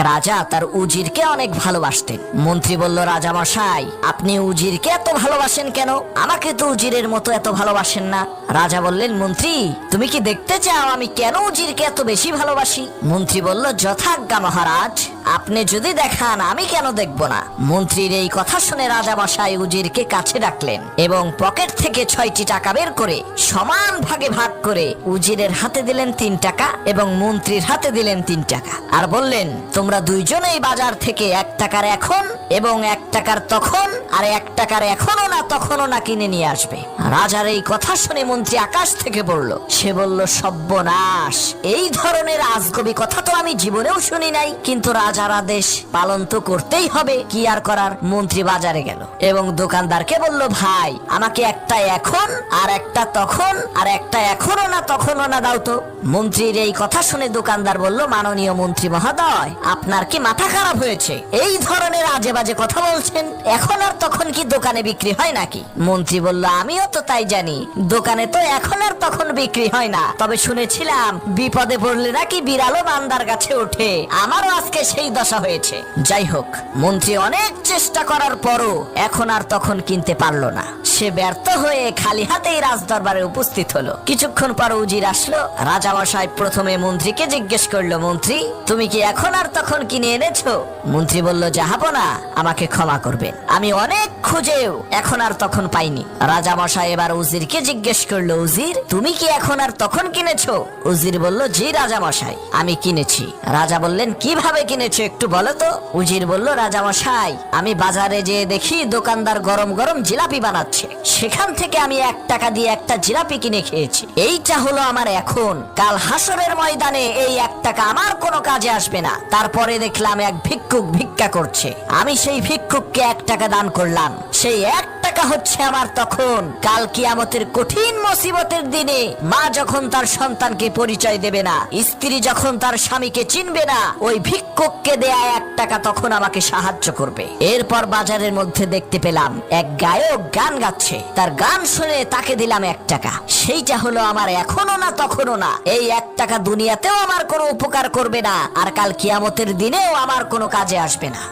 রাজা তার উজিরকে অনেক ভালোবাসতেন। মন্ত্রী বলল, রাজা মশাই, আপনি উজিরকে এত ভালোবাসেন কেন? আমাকে তো উজিরের মতো এত ভালোবাসেন না। রাজা বললেন, মন্ত্রী, তুমি কি দেখতে চাও আমি কেন উজিরকে এত বেশি ভালোবাসি? মন্ত্রী বলল, যথাজ্ঞা মহারাজ, আপনি যদি দেখান আমি কেন দেখব না। মন্ত্রীর এই কথা শুনে রাজা মশাই উজিরকে কাছে ডাকলেন এবং পকেট থেকে 6টি টাকা বের করে সমান ভাগে ভাগ করে উজিরের হাতে দিলেন 3 টাকা এবং মন্ত্রীর হাতে দিলেন 3 টাকা, আর বললেন, তোমরা দুইজনেই বাজার থেকে 1 টাকার এখন এবং 1 টাকার তখন আর 1 টাকার এখনো না তখনও না কিনে নিয়ে আসবে। রাজার এই কথা শুনে মন্ত্রী আকাশ থেকে পড়ল। সে বলল, সর্বনাশ, এই ধরনের আজগবি কথা তো আমি জীবনেও শুনি নাই, কিন্তু রাজার আদেশ পালন তো করতেই হবে, কি আর করার। মন্ত্রী বাজারে গেল এবং দোকানদারকে বলল, ভাই, আমাকে একটা এখন আর একটা তখন আর একটা এখনো না তখনও না দাও তো। মন্ত্রীর এই কথা শুনে দোকানদার বলল, মাননীয় মন্ত্রী মহোদয়, আপনার কি মাথা খারাপ হয়েছে? এই ধরনের আজে বাজে কথা বলছেন? এখন আর তখন কি দোকানে বিক্রি হয় নাকি? মন্ত্রী বলল, আমিও তো তাই জানি, দোকানে তো এখন আর তখন বিক্রি হয় না, তবে শুনেছিলাম বিপদে পড়লে নাকি বিড়ালও বান্দার কাছে ওঠে। আমারও আজকে সেই দশা হয়েছে। যাই হোক, মন্ত্রী অনেক চেষ্টা করার পরও এখন আর তখন কিনতে পারল না। সে ব্যর্থ হয়ে খালি হাতেই রাজদরবারে উপস্থিত হলো। কিছুক্ষণ পর উজির আসলো। রাজা মশাই প্রথমে মন্ত্রীকে জিজ্ঞেস করলো, মন্ত্রী, তুমি কি এখন আর তখন কিনে এনেছো? মন্ত্রী বলল, জাহাপনা, আমাকে ক্ষমা করবেন, আমি অনেক খুঁজেও এখন আর তখন পাইনি। রাজা মশাই এবার উজিরকে জিজ্ঞেস করলো, উজির, তুমি কি এখন আর তখন কিনেছো? উজির বলল, জি রাজা মশাই, আমি কিনেছি। রাজা বললেন, কিভাবে কিনেছো একটু বলো তো। উজির বলল, রাজা মশাই, আমি বাজারে যেয়ে দেখি দোকানদার গরম গরম জিলাপি বানাচ্ছে, সেখান থেকে আমি 1 টাকা দিয়ে একটা জিলাপি কিনে খেয়েছি। এইটা হলো আমার এখন। কাল হাসরের ময়দানে এই 1 টাকা আমার কোনো কাজে আসবে না। তারপরে দেখলাম এক ভিক্ষুক ভিক্ষা করছে, আমি সেই ভিক্ষুককে 1 টাকা দান করলাম। সেই 1 টাকা হচ্ছে আমার তখন। কাল কিয়ামতের কঠিন মুসিবতের দিনে মা যখন তার সন্তানকে পরিচয় দেবে না, স্ত্রী যখন তার স্বামীকে চিনবে না, ওই ভিক্ষুককে দেয়া 1 টাকা তখন আমাকে সাহায্য করবে। এরপর বাজারের মধ্যে দেখতে পেলাম এক গায়ক গান গাচ্ছে, তার গান শুনে তাকে দিলাম 1 টাকা। সেইটা হলো আমার এখনো না তখনও না। এই 1 টাকা দুনিয়াতেও আমার কোনো উপকার করবে না, আর কাল কিয়ামতের দিনেও আমার কোনো কাজে আসবে না।